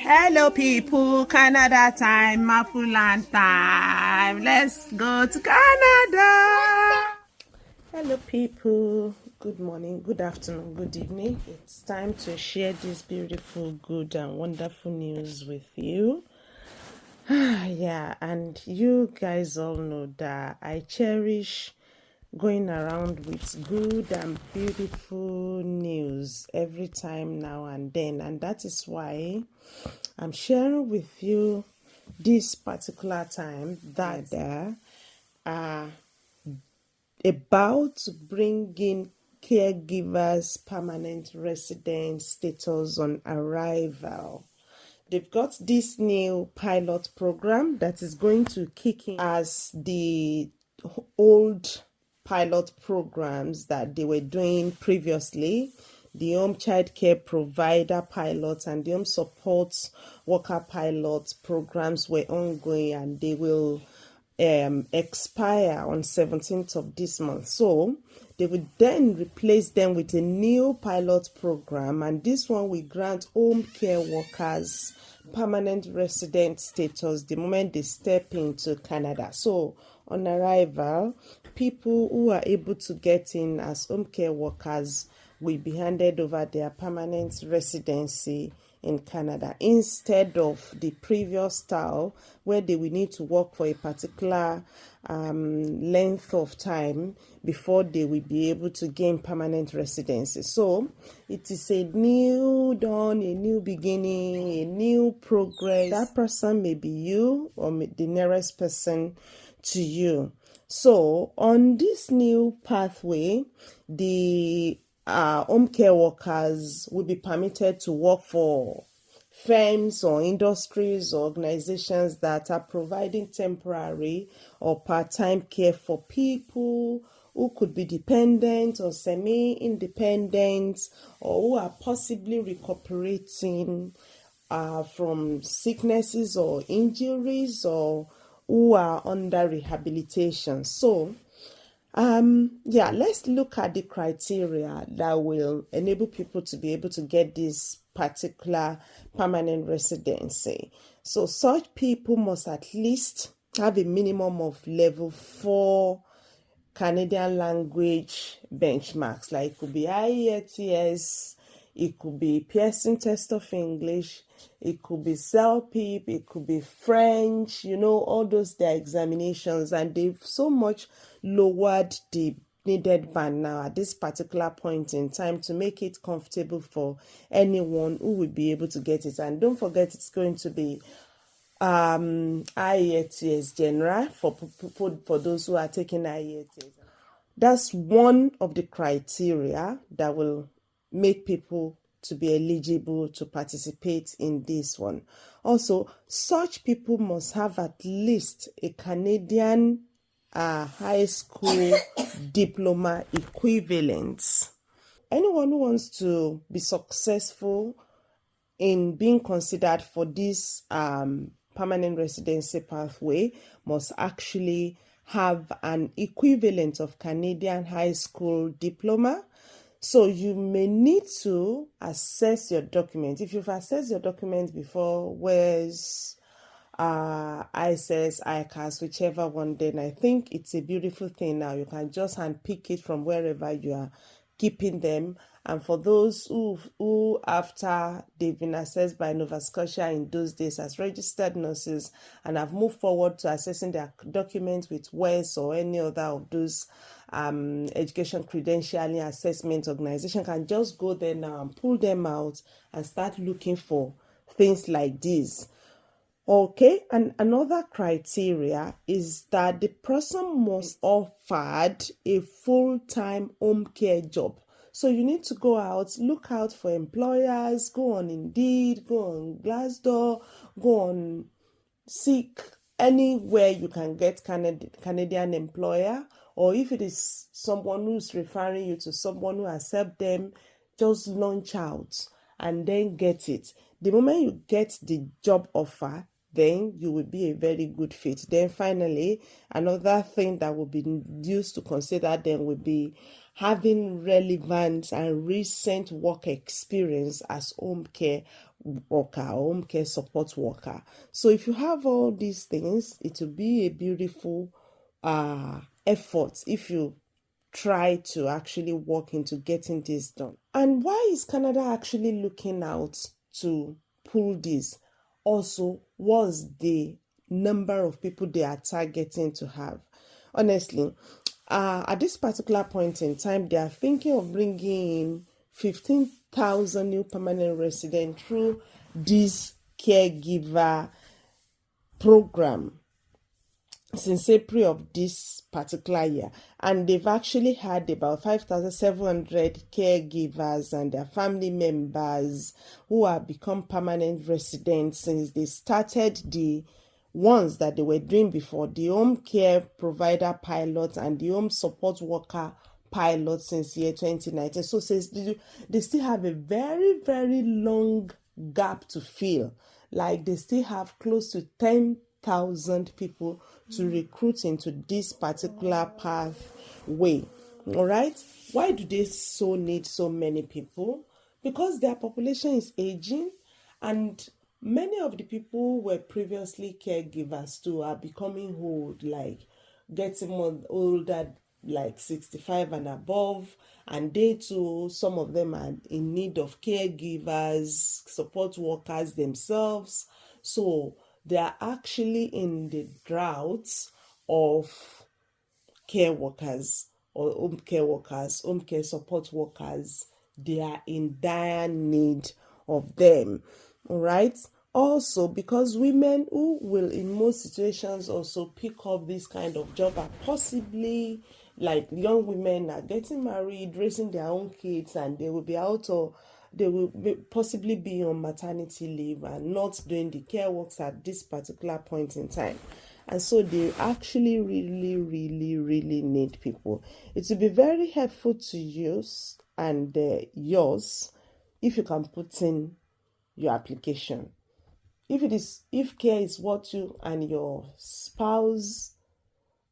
Hello people, Canada time, Mapuland time. Let's go to Canada. Hello people, good morning, good afternoon, good evening. It's time to share this beautiful, good and wonderful news with you. Yeah, and you guys all know that I cherish going around with good and beautiful news every time now and then, and that is why I'm sharing with you this particular time that they are about to bring in caregivers permanent resident status on arrival. They've got this new pilot program that is going to kick in as the old pilot programs that they were doing previously. The home child care provider pilot and the home support worker pilot programs were ongoing, and they will expire on 17th of this month. So they would then replace them with a new pilot program, and this one will grant home care workers permanent resident status the moment they step into Canada. So on arrival, people who are able to get in as home care workers will be handed over their permanent residency in Canada instead of the previous style where they will need to work for a particular length of time before they will be able to gain permanent residency. So it is a new dawn, a new beginning, a new progress. That person may be you or the nearest person to you. So on this new pathway, the home care workers will be permitted to work for firms or industries or organizations that are providing temporary or part-time care for people who could be dependent or semi-independent, or who are possibly recuperating from sicknesses or injuries, or who are under rehabilitation. So let's look at the criteria that will enable people to be able to get this particular permanent residency. So such people must at least have a minimum of level 4 Canadian language benchmarks. Like it could be Ielts, it could be Pearson test of English, it could be CELPIP, it could be French, all those their examinations, and they've so much lowered the needed band now at this particular point in time to make it comfortable for anyone who will be able to get it. And don't forget, it's going to be IELTS general for those who are taking IELTS. That's one of the criteria that will make people to be eligible to participate in this one. Also, such people must have at least a Canadian high school diploma equivalent. Anyone who wants to be successful in being considered for this permanent residency pathway must actually have an equivalent of Canadian high school diploma. So you may need to assess your documents. If you've assessed your documents before, where's ISS, ICAS, whichever one, then I think it's a beautiful thing now. You can just handpick it from wherever you are keeping them. And for those who after they've been assessed by Nova Scotia in those days as registered nurses and have moved forward to assessing their documents with WES or any other of those education credentialing assessment organization, can just go there now and pull them out and start looking for things like this. Okay, and another criteria is that the person must offered a full-time home care job. So you need to go out, look out for employers, go on Indeed, go on Glassdoor, go on Seek, anywhere you can get Canadian employer, or if it is someone who's referring you to someone who accepts them, just launch out and then get it. The moment you get the job offer, then you will be a very good fit. Then finally, another thing that will be used to consider then will be having relevant and recent work experience as home care worker or home care support worker. So if you have all these things, it will be a beautiful effort if you try to actually work into getting this done. And why is Canada actually looking out to pull this? Also, what's the number of people they are targeting to have? Honestly, at this particular point in time, they are thinking of bringing in 15,000 new permanent residents through this caregiver program since April of this particular year, and they've actually had about 5,700 caregivers and their family members who have become permanent residents since they started the ones that they were doing before, the home care provider pilot and the home support worker pilot since year 2019. So since they still have a very, very long gap to fill. Like they still have close to 10,000 people to recruit into this particular pathway. All right. Why do they so need so many people? Because their population is aging, and many of the people who were previously caregivers too are becoming old, like getting more older, like 65 and above, and they too, some of them are in need of caregivers, support workers themselves. So they are actually in the drought of care workers or home care workers, home care support workers. They are in dire need of them. All right. Also, because women who will in most situations also pick up this kind of job are possibly like young women are getting married, raising their own kids, and they will be out or they will possibly be on maternity leave and not doing the care works at this particular point in time. And so they actually really, really, really need people. It will be very helpful to use and yours if you can put in your application. If care is what you and your spouse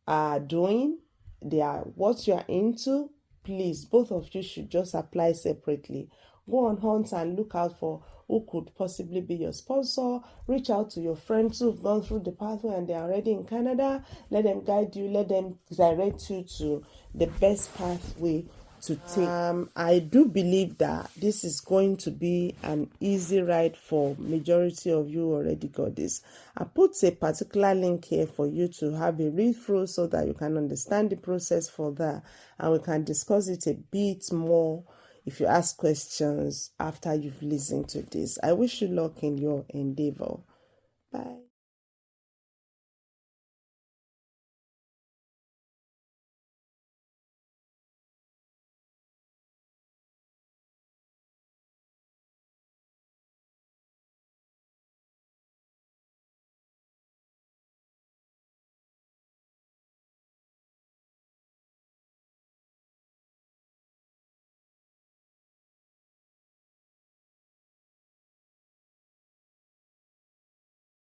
are doing, they are what you are into, please, both of you should just apply separately. Go on hunt and look out for who could possibly be your sponsor. Reach out to your friends who've gone through the pathway and they're already in Canada. Let them guide you, let them direct you to the best pathway to take. I do believe that this is going to be an easy ride for majority of you already got this. I put a particular link here for you to have a read through so that you can understand the process for that, and we can discuss it a bit more if you ask questions after you've listened to this. I wish you luck in your endeavor. Bye.